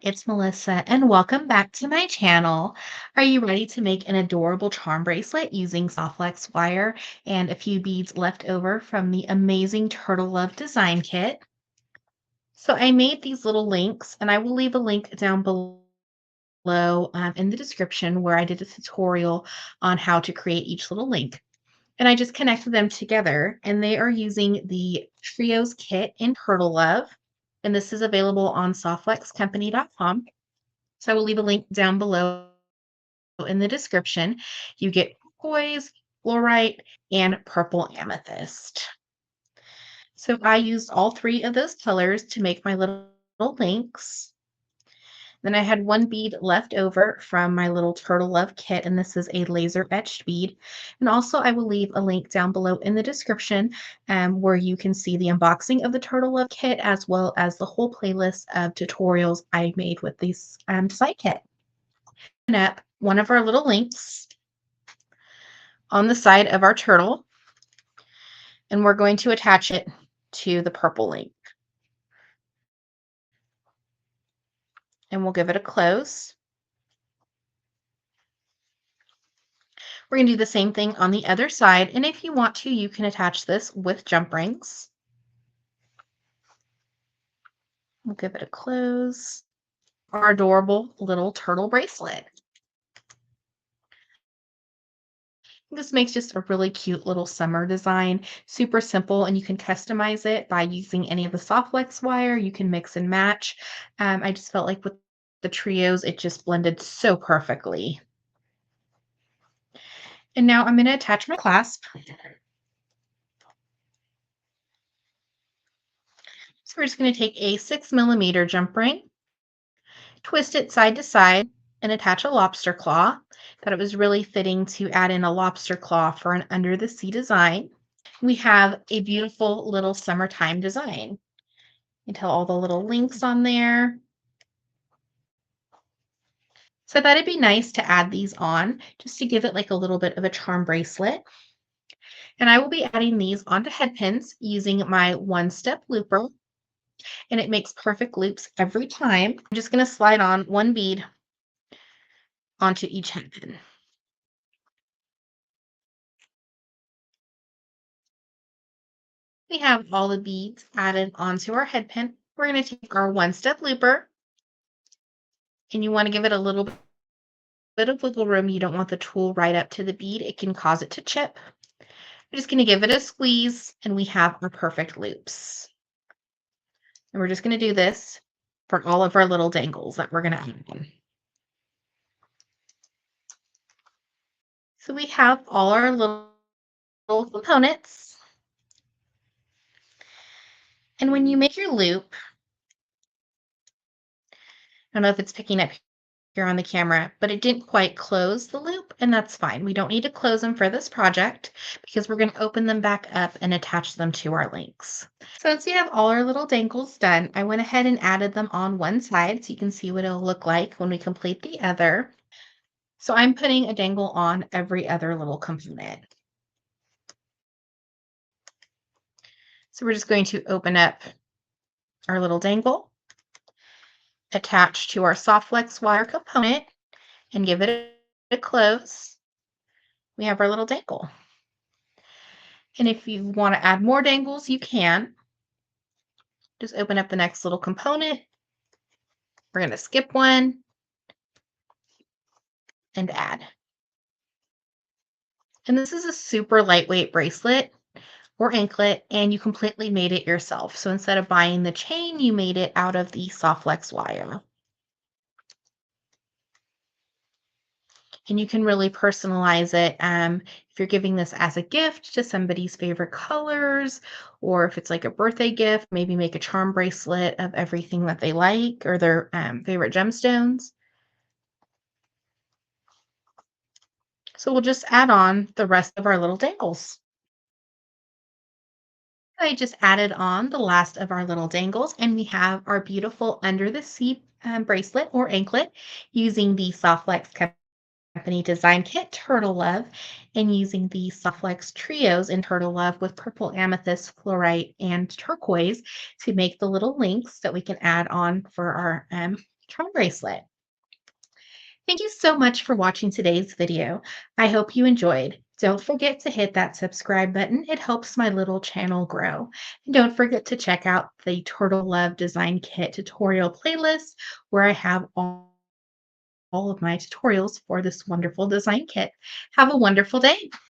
it's Melissa, and welcome back to my channel. Are you ready to make an adorable charm bracelet using soft flex wire and a few beads left over from the amazing Turtle Love design kit? So I made these little links, and I will leave a link down below in the description where I did a tutorial on how to create each little link. And I just connected them together, and they are using the Trios kit in Turtle Love. And this is available on softflexcompany.com. So I will leave a link down below in the description. You get turquoise, fluorite, and purple amethyst. So I used all three of those colors to make my little links. Then I had one bead left over from my little Turtle Love kit, and this is a laser etched bead. And also I will leave a link down below in the description where you can see the unboxing of the Turtle Love kit as well as the whole playlist of tutorials I made with this design kit. Up one of our little links on the side of our turtle, and we're going to attach it to the purple link. And we'll give it a close. We're going to do the same thing on the other side, and if you want to, you can attach this with jump rings. We'll give it a close. Our adorable little turtle bracelet. This makes just a really cute little summer design, super simple, and you can customize it by using any of the soft flex wire. You can mix and match. I just felt like with the trios, it just blended so perfectly. And now I'm going to attach my clasp. So we're just going to take a 6mm jump ring, twist it side to side, and attach a lobster claw. Thought it was really fitting to add in a lobster claw for an under the sea design. We have a beautiful little summertime design. You can tell all the little links on there. So I thought it'd be nice to add these on just to give it like a little bit of a charm bracelet. And I will be adding these onto head pins using my one-step looper, and it makes perfect loops every time. I'm just going to slide on one bead onto each head pin. We have all the beads added onto our head pin. We're going to take our one-step looper, and you want to give it a little bit of wiggle room. You don't want the tool right up to the bead. It can cause it to chip. We're just going to give it a squeeze, and we have our perfect loops. And we're just going to do this for all of our little dangles that we're going to add on. So we have all our little components. And when you make your loop, I don't know if it's picking up here on the camera, but it didn't quite close the loop, and that's fine. We don't need to close them for this project because we're going to open them back up and attach them to our links. So once we have all our little dangles done, I went ahead and added them on one side so you can see what it'll look like when we complete the other. So I'm putting a dangle on every other little component. So we're just going to open up our little dangle, attach to our soft flex wire component, and give it a close. We have our little dangle. And if you want to add more dangles, you can. Just open up the next little component. We're going to skip one and add. And this is a super lightweight bracelet or anklet, and you completely made it yourself. So instead of buying the chain, you made it out of the soft flex wire. And you can really personalize it if you're giving this as a gift to somebody's favorite colors, or if it's like a birthday gift, maybe make a charm bracelet of everything that they like or their favorite gemstones. So we'll just add on the rest of our little dangles. I just added on the last of our little dangles, and we have our beautiful under the sea bracelet or anklet using the Soft Flex Company Design Kit Turtle Love and using the Soft Flex Trios in Turtle Love with purple amethyst, fluorite, and turquoise to make the little links that we can add on for our charm bracelet. Thank you so much for watching today's video. I hope you enjoyed. Don't forget to hit that subscribe button. It helps my little channel grow. And don't forget to check out the Turtle Love Design Kit tutorial playlist where I have all of my tutorials for this wonderful design kit. Have a wonderful day.